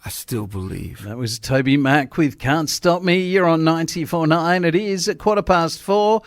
I still believe. That was Toby Mack with Can't Stop Me. You're on 94.9. It is at 4:15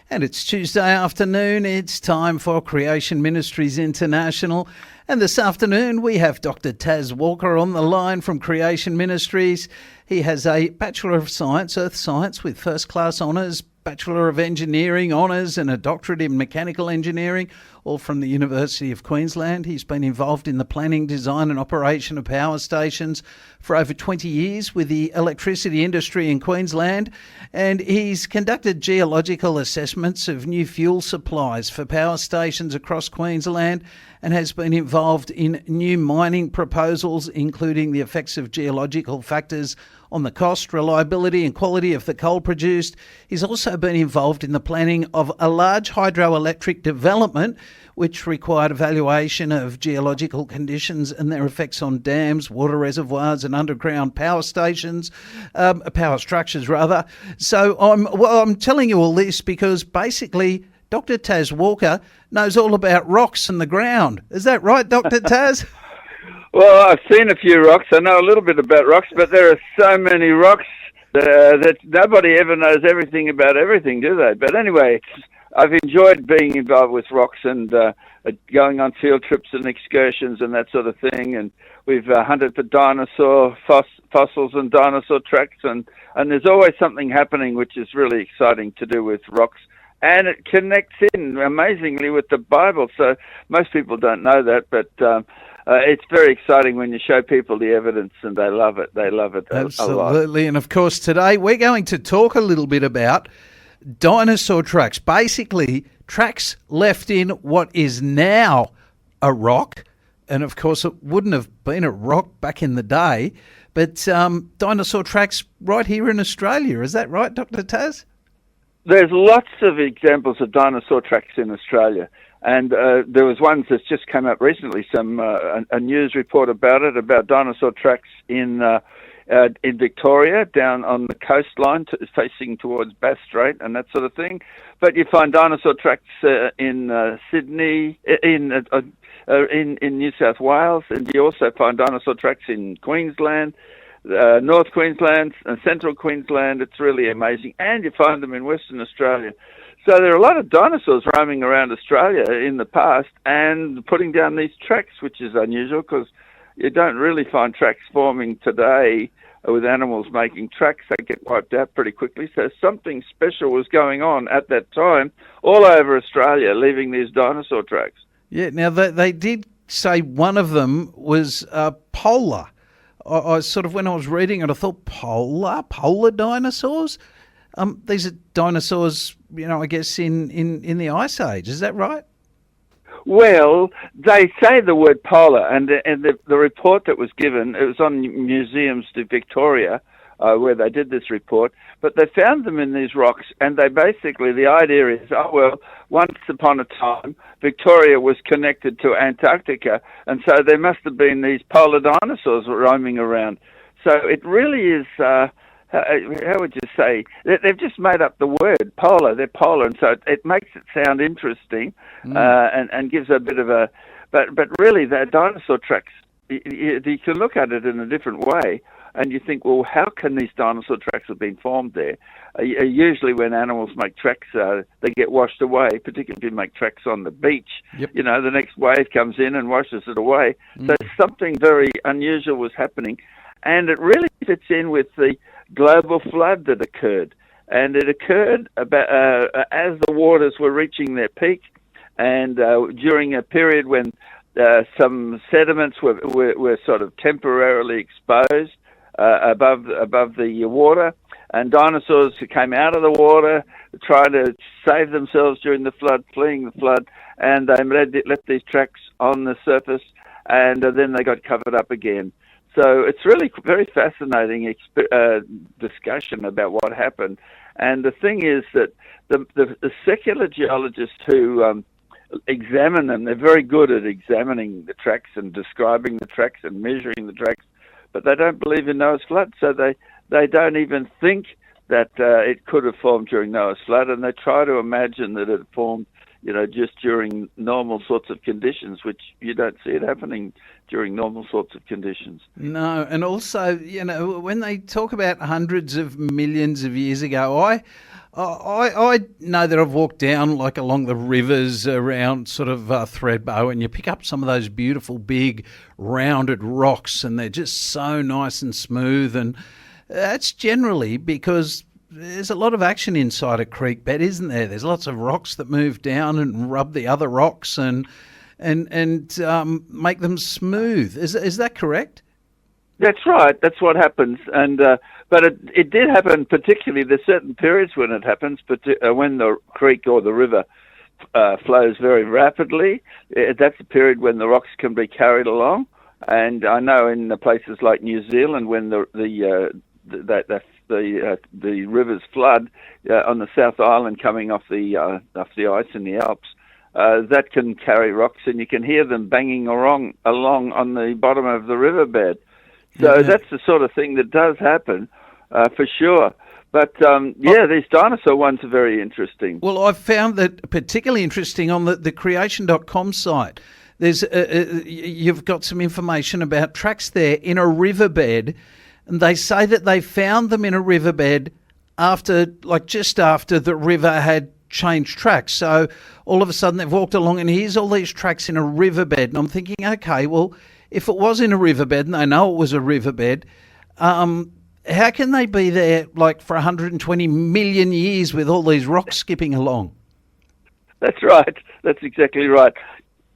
and it's Tuesday afternoon. It's time for Creation Ministries International. And this afternoon we have Dr. Taz Walker on the line from Creation Ministries. He has a Bachelor of Science, Earth Science, with first class honours, Bachelor of Engineering honours and a doctorate in Mechanical Engineering, all from the University of Queensland. He's been involved in the planning, design and operation of power stations for over 20 years with the electricity industry in Queensland, and he's conducted geological assessments of new fuel supplies for power stations across Queensland and has been involved in new mining proposals, including the effects of geological factors on the cost, reliability and quality of the coal produced. He's also been involved in the planning of a large hydroelectric development which required evaluation of geological conditions and their effects on dams, water reservoirs and underground power stations, power structures rather. So I'm telling you all this because basically Dr. Taz Walker knows all about rocks and the ground. Is that right, Dr. Taz? Well, I've seen a few rocks. I know a little bit about rocks, but there are so many rocks that nobody ever knows everything about everything, do they? But anyway, I've enjoyed being involved with rocks and going on field trips and excursions and that sort of thing. And we've hunted for dinosaur fossils and dinosaur tracks, and there's always something happening which is really exciting to do with rocks. And it connects in amazingly with the Bible. So most people don't know that, but it's very exciting when you show people the evidence, and they love it. They love it Absolutely. a lot. And of course, today we're going to talk a little bit about dinosaur tracks. Basically, tracks left in what is now a rock. And of course, it wouldn't have been a rock back in the day, but dinosaur tracks right here in Australia. Is that right, Dr. Taz? There's lots of examples of dinosaur tracks in Australia, and there was ones that just came up recently. A news report about it, about dinosaur tracks in Victoria, down on the coastline, facing towards Bass Strait and that sort of thing. But you find dinosaur tracks in Sydney, in New South Wales, and you also find dinosaur tracks in Queensland. North Queensland and Central Queensland. It's really amazing. And you find them in Western Australia. So there are a lot of dinosaurs roaming around Australia in the past and putting down these tracks, which is unusual because you don't really find tracks forming today with animals making tracks. They get wiped out pretty quickly. So something special was going on at that time all over Australia, leaving these dinosaur tracks. Yeah, now they did say one of them was polar. I sort of, when I was reading it, I thought polar dinosaurs? These are dinosaurs, I guess in the Ice Age. Is that right? Well, they say the word polar, and the report that was given, it was on Museums to Victoria, where they did this report, but they found them in these rocks, and they basically, the idea is, once upon a time, Victoria was connected to Antarctica, and so there must have been these polar dinosaurs roaming around. So it really is, how would you say, they've just made up the word, polar, they're polar, and so it makes it sound interesting, and gives a bit of a, but really they're dinosaur tracks. You can look at it in a different way, and you think, well, how can these dinosaur tracks have been formed there? Usually when animals make tracks, they get washed away, particularly if you make tracks on the beach. Yep. The next wave comes in and washes it away. So something very unusual was happening, and it really fits in with the global flood that occurred. And it occurred about as the waters were reaching their peak, and during a period when some sediments were sort of temporarily exposed above the water, and dinosaurs came out of the water trying to save themselves during the flood, fleeing the flood, and they left these tracks on the surface, and then they got covered up again. So it's really very fascinating discussion about what happened. And the thing is that the secular geologists who examine them, they're very good at examining the tracks and describing the tracks and measuring the tracks, but they don't believe in Noah's flood, so they don't even think that it could have formed during Noah's flood, and they try to imagine that it formed just during normal sorts of conditions, which you don't see it happening during normal sorts of conditions. No, and also, when they talk about hundreds of millions of years ago, I know that I've walked down like along the rivers around sort of Thredbo, and you pick up some of those beautiful big rounded rocks, and they're just so nice and smooth, and that's generally because there's a lot of action inside a creek bed, isn't there? There's lots of rocks that move down and rub the other rocks and make them smooth. Is that correct? That's right. That's what happens. And but it did happen. Particularly, there's certain periods when it happens. But when the creek or the river flows very rapidly, that's a period when the rocks can be carried along. And I know in places like New Zealand, when the rivers flood on the South Island coming off the ice in the Alps, that can carry rocks, and you can hear them banging along on the bottom of the riverbed. So that's the sort of thing that does happen, for sure. But these dinosaur ones are very interesting. Well, I've found that particularly interesting on the creation.com site. There's you've got some information about tracks there in a riverbed. And they say that they found them in a riverbed just after the river had changed tracks. So all of a sudden they've walked along and here's all these tracks in a riverbed. And I'm thinking, okay, well, if it was in a riverbed and they know it was a riverbed, how can they be there like for 120 million years with all these rocks skipping along? That's right. That's exactly right.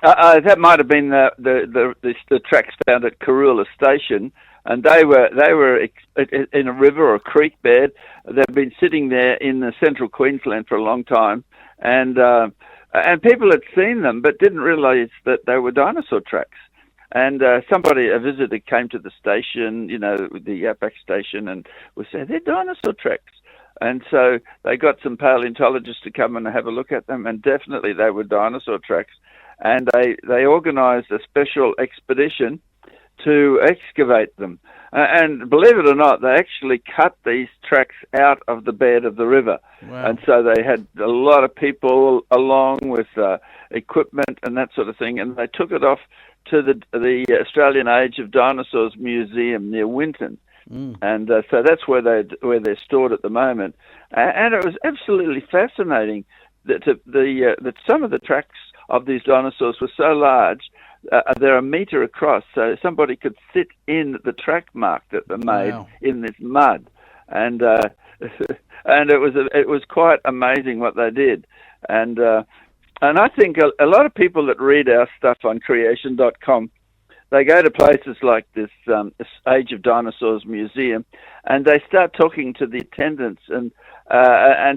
That might have been the tracks found at Karula Station. And they were in a river or a creek bed. They've been sitting there in the central Queensland for a long time, and people had seen them but didn't realise that they were dinosaur tracks. And a visitor came to the station, the Outback station, and was saying they're dinosaur tracks. And so they got some paleontologists to come and have a look at them, and definitely they were dinosaur tracks. And they organised a special expedition to excavate them. And believe it or not, they actually cut these tracks out of the bed of the river. Wow. And so they had a lot of people along with equipment and that sort of thing, and they took it off to the Australian Age of Dinosaurs Museum near Winton. And so that's where they're stored at the moment. And it was absolutely fascinating that some of the tracks of these dinosaurs were so large. They're a metre across, so somebody could sit in the track mark that they made in this mud, and it was quite amazing what they did, and I think a lot of people that read our stuff on creation.com, they go to places like this Age of Dinosaurs Museum, and they start talking to the attendants and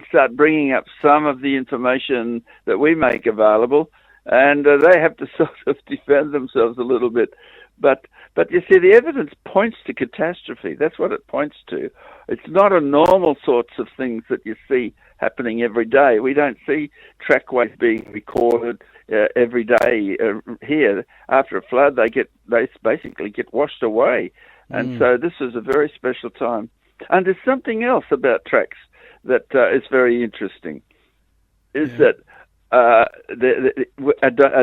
start bringing up some of the information that we make available. And they have to sort of defend themselves a little bit. But you see, the evidence points to catastrophe. That's what it points to. It's not a normal sorts of things that you see happening every day. We don't see trackways being recorded every day here. After a flood, they basically get washed away. And so this is a very special time. And there's something else about tracks that is very interesting, that a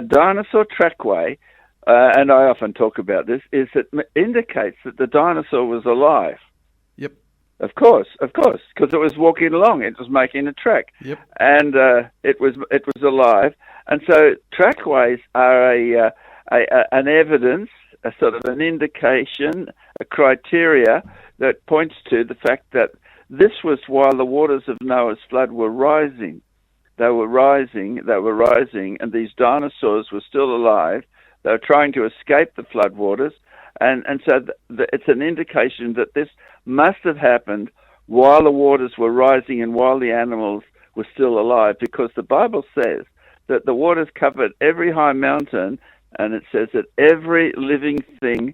dinosaur trackway, and I often talk about this, indicates that the dinosaur was alive. Yep. Of course, because it was walking along, it was making a track. Yep. And it was alive. And so trackways are an evidence, a sort of an indication, a criteria that points to the fact that this was while the waters of Noah's flood were rising. They were rising, and these dinosaurs were still alive. They were trying to escape the floodwaters, and so it's an indication that this must have happened while the waters were rising and while the animals were still alive, because the Bible says that the waters covered every high mountain, and it says that every living thing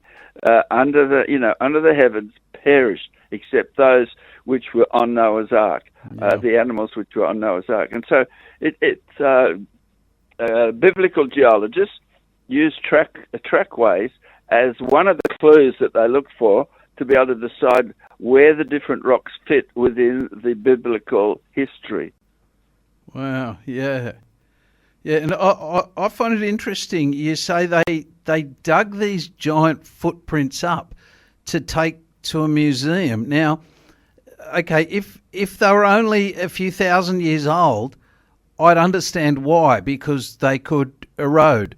under the heavens perished, except those which were on Noah's Ark, the animals which were on Noah's Ark. And so biblical geologists use trackways as one of the clues that they look for to be able to decide where the different rocks fit within the biblical history. Wow, yeah. Yeah, and I find it interesting. You say they dug these giant footprints up to take to a museum. Now, okay, if they were only a few thousand years old, I'd understand why, because they could erode.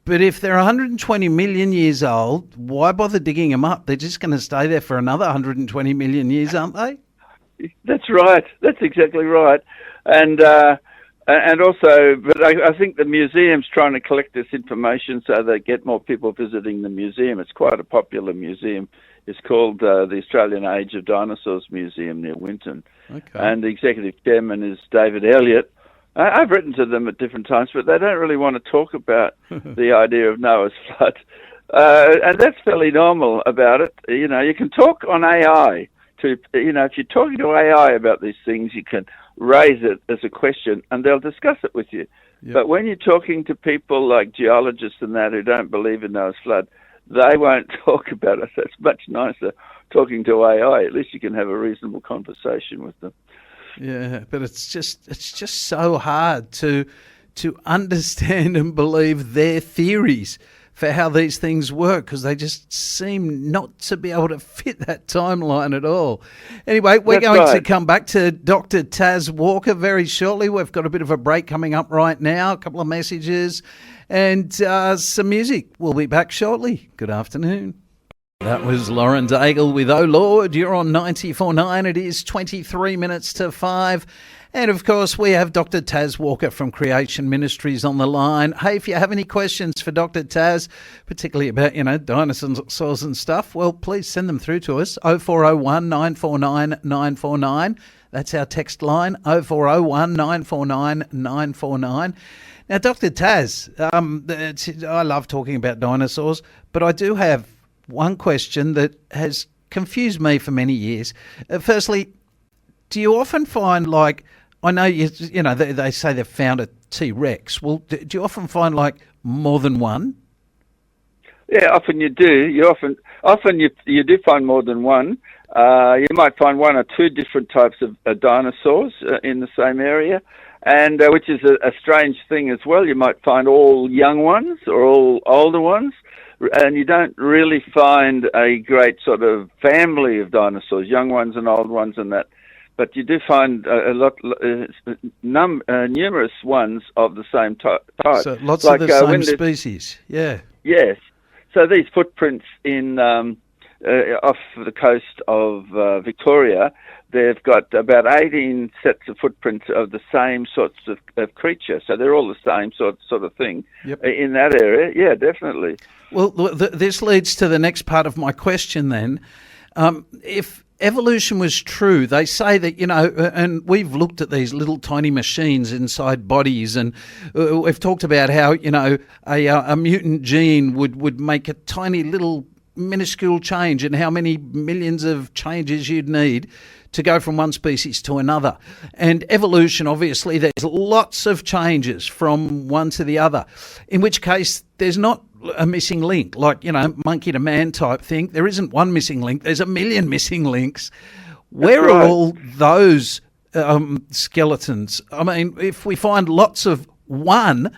But if they're 120 million years old, why bother digging them up? They're just going to stay there for another 120 million years, aren't they? That's right. That's exactly right. And also, but I think the museum's trying to collect this information so they get more people visiting the museum. It's quite a popular museum. It's called the Australian Age of Dinosaurs Museum near Winton. Okay. And the executive chairman is David Elliott. I've written to them at different times, but they don't really want to talk about the idea of Noah's flood. And that's fairly normal about it. You know, you can talk on AI. If you're talking to AI about these things, you can raise it as a question and they'll discuss it with you. Yep. But when you're talking to people like geologists and that who don't believe in Noah's flood, they won't talk about it. So it's much nicer talking to AI. At least you can have a reasonable conversation with them. Yeah, but it's just so hard to understand and believe their theories for how these things work, because they just seem not to be able to fit that timeline at all. Anyway, we're going to come back to Dr. Taz Walker very shortly. We've got a bit of a break coming up right now, a couple of messages and some music. We'll be back shortly. Good afternoon. That was Lauren Daigle with Oh Lord. You're on 94.9. It is 23 minutes to 5. And, of course, we have Dr. Taz Walker from Creation Ministries on the line. Hey, if you have any questions for Dr. Taz, particularly about, dinosaurs and stuff, well, please send them through to us, 0401 949 949. That's our text line, 0401 949 949. Now, Dr. Taz, I love talking about dinosaurs, but I do have one question that has confused me for many years. Firstly, do you often find, I know they say they've found a T-Rex. Well, do you often find more than one? Yeah, often you do. You do find more than one. You might find one or two different types of dinosaurs in the same area, and which is a strange thing as well. You might find all young ones or all older ones, and you don't really find a great sort of family of dinosaurs, young ones and old ones and that. But you do find numerous ones of the same type. So lots of the same species, yeah. Yes. So these footprints in off the coast of Victoria, they've got about 18 sets of footprints of the same sorts of creature. So they're all the same sort of thing in that area. Yeah, definitely. Well, this leads to the next part of my question then. If evolution was true, they say that, and we've looked at these little tiny machines inside bodies, and we've talked about how, a mutant gene would make a tiny little minuscule change, and how many millions of changes you'd need to go from one species to another. And evolution, obviously, there's lots of changes from one to the other, in which case there's not a missing link, monkey to man type thing. There isn't one missing link. There's a million missing links. Where are all those skeletons? I mean, if we find lots of one,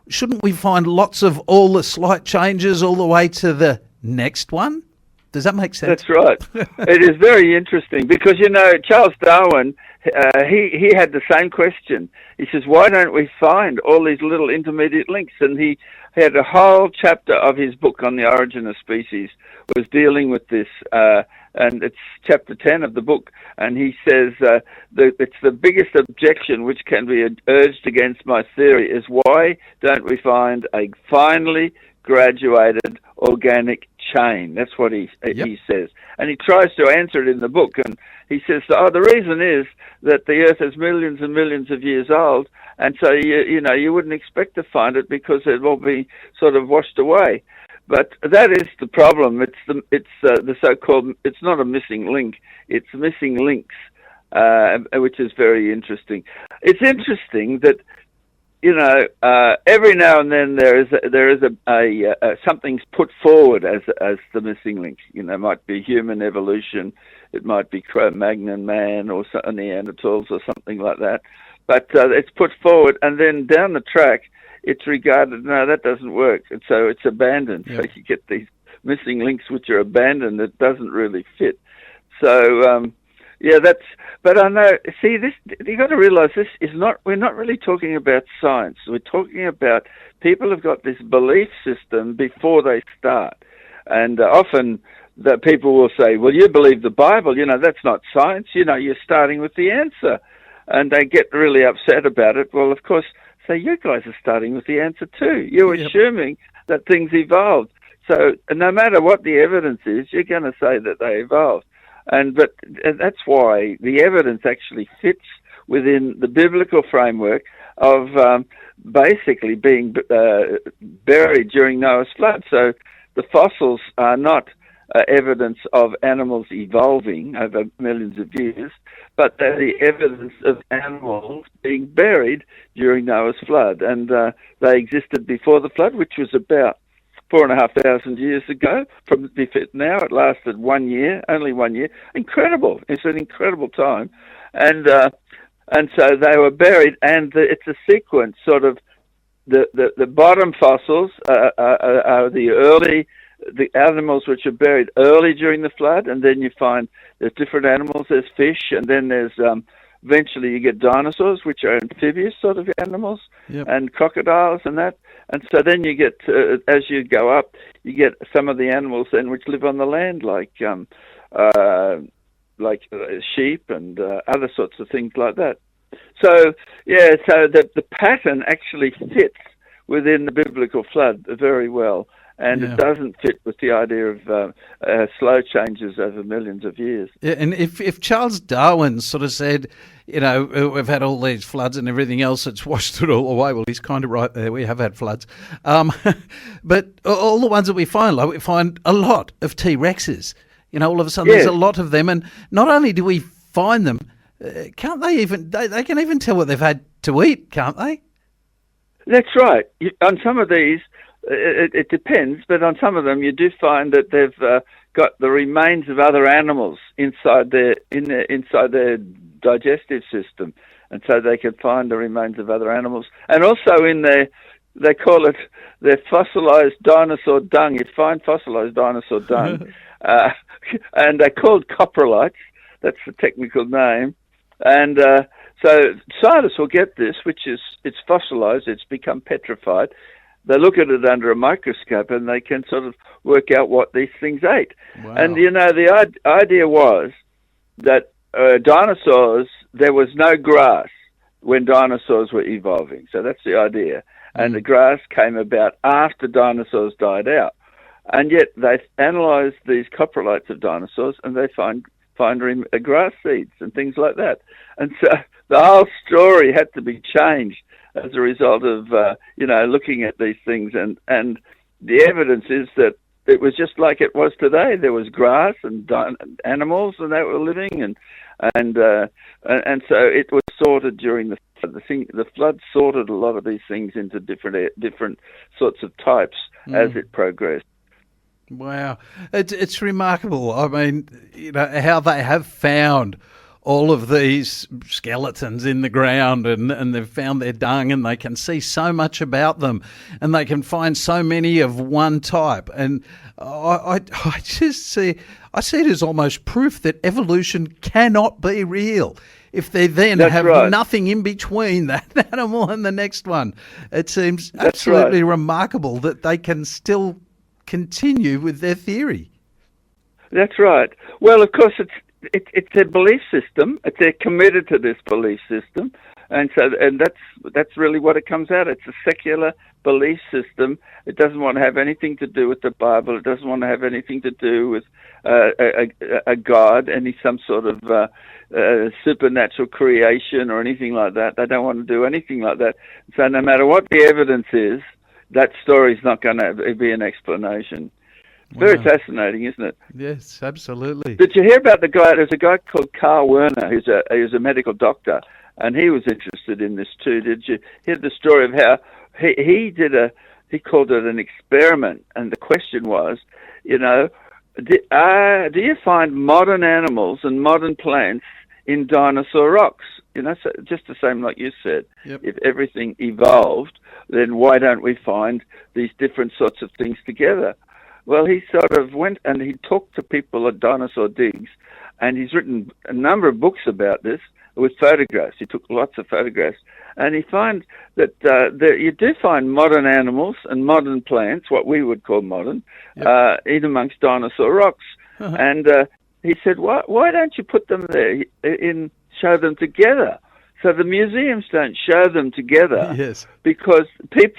shouldn't we find lots of all the slight changes all the way to the next one? Does that make sense? That's right. It is very interesting because, Charles Darwin, he had the same question. He says, why don't we find all these little intermediate links? And he had a whole chapter of his book on the origin of species was dealing with this, and it's chapter 10 of the book. And he says that it's the biggest objection which can be urged against my theory is why don't we find a finely graduated organic chain? That's what he says. And he tries to answer it in the book. And he says, the reason is that the Earth is millions and millions of years old, and so you wouldn't expect to find it because it will be sort of washed away. But that is the problem. It's the so-called. It's not a missing link. It's missing links, which is very interesting. It's interesting that every now and then there is a something's put forward as the missing link. It might be human evolution, it might be Cro-Magnon man or Neanderthals or something like that. but it's put forward, and then down the track, it's regarded, no, that doesn't work, and so it's abandoned. Yep. So you get these missing links which are abandoned that doesn't really fit. So, yeah, that's, but I know, see, this, you got to realize this is not, we're not really talking about science. We're talking about people have got this belief system before they start. And often the people will say, well, you believe the Bible, that's not science, you're starting with the answer. And they get really upset about it. Well, of course, so you guys are starting with the answer too. You're assuming that things evolved. So no matter what the evidence is, you're going to say that they evolved. But that's why the evidence actually fits within the biblical framework of basically being buried during Noah's flood. So the fossils are not evidence of animals evolving over millions of years, but they're the evidence of animals being buried during Noah's flood. And they existed before the flood, which was about 4,500 years ago. From now, it lasted 1 year, only 1 year. Incredible! It's an incredible time, and so they were buried. And it's a sequence, sort of. The bottom fossils are the animals which are buried early during the flood, and then you find there's different animals. There's fish, and then there's eventually you get dinosaurs, which are amphibious sort of animals, and crocodiles and that. And so then you get, as you go up, you get some of the animals then which live on the land, like sheep and other sorts of things like that. So, so the pattern actually fits within the biblical flood very well. And it doesn't fit with the idea of slow changes over millions of years. Yeah, and if Charles Darwin sort of said, we've had all these floods and everything else, it's washed it all away. Well, he's kind of right there. We have had floods. But all the ones that we find a lot of T-Rexes. All of a sudden there's a lot of them. And not only do we find them, can't they even, they can even tell what they've had to eat, can't they? That's right. On some of these, it depends, but on some of them you do find that they've got the remains of other animals inside their digestive system, and so they can find the remains of other animals. And also in they call it their fossilized dinosaur dung. You find fossilized dinosaur dung, and they're called coprolites. That's the technical name. And so scientists will get this, it's fossilized, it's become petrified. They look at it under a microscope and they can sort of work out what these things ate. Wow. And, the idea was that dinosaurs, there was no grass when dinosaurs were evolving. So that's the idea. And the grass came about after dinosaurs died out. And yet they analysed these coprolites of dinosaurs and they find grass seeds and things like that. And so the whole story had to be changed as a result of, looking at these things. And the evidence is that it was just like it was today. There was grass and animals and they were living, and so it was sorted during the flood. The flood sorted a lot of these things into different sorts of types as it progressed. Wow. It's remarkable. I mean, how they have found all of these skeletons in the ground and they've found their dung and they can see so much about them and they can find so many of one type. And I just see it as almost proof that evolution cannot be real if they then have nothing in between that animal and the next one. It seems absolutely remarkable that they can still continue with their theory. That's right. Well, of course, it's their belief system. They're committed to this belief system, and that's really what it comes out. It's a secular belief system. It doesn't want to have anything to do with the Bible. It doesn't want to have anything to do with a God, some sort of supernatural creation or anything like that. They don't want to do anything like that. So no matter what the evidence is, that story's not going to be an explanation. Wow. Very fascinating, isn't it? Yes, absolutely. Did you hear about the guy? There's a guy called Carl Werner, who's a medical doctor, and he was interested in this too. Did you hear the story of how he called it an experiment, and the question was, do you find modern animals and modern plants in dinosaur rocks So just the same like you said. Yep. If everything evolved, then why don't we find these different sorts of things together? Well, he sort of went and he talked to people at Dinosaur Digs, and he's written a number of books about this with photographs. He took lots of photographs, and he finds that you do find modern animals and modern plants, what we would call modern, in amongst dinosaur rocks. Uh-huh. And he said, why don't you put them there show them together? So the museums don't show them together. Yes. Because they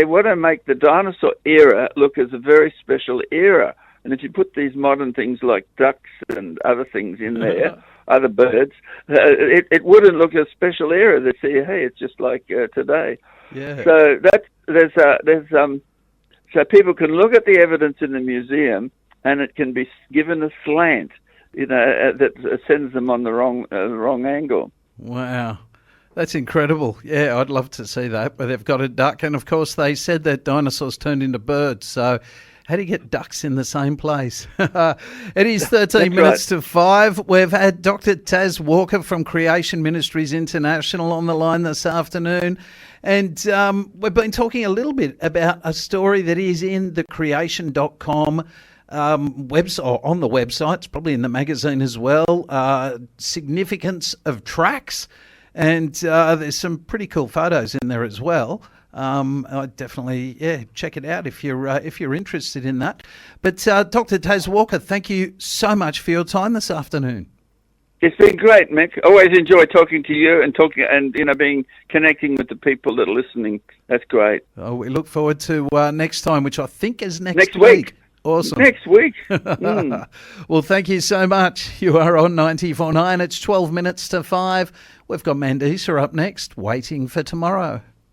want to make the dinosaur era look as a very special era. And if you put these modern things like ducks and other things in there, other birds, it wouldn't look a special era. They'd say, hey, it's just like today. Yeah. So so people can look at the evidence in the museum, and it can be given a slant, that sends them on the wrong angle. Wow. That's incredible. Yeah, I'd love to see that, where they've got a duck. And, of course, they said that dinosaurs turned into birds. So how do you get ducks in the same place? It is 13 minutes to 5. We've had Dr. Taz Walker from Creation Ministries International on the line this afternoon. And we've been talking a little bit about a story that is in the creation.com website, or on the website. It's probably in the magazine as well. Significance of tracks. And there's some pretty cool photos in there as well. I'd definitely, check it out if you're interested in that. But Dr. Taz Walker, thank you so much for your time this afternoon. It's been great, Mick. Always enjoy talking to you and connecting with the people that are listening. That's great. Oh, we look forward to next time, which I think is next week. Awesome. Next week. Well, thank you so much. You are on 94.9. It's 12 minutes to 5. We've got Mandisa up next, waiting for tomorrow.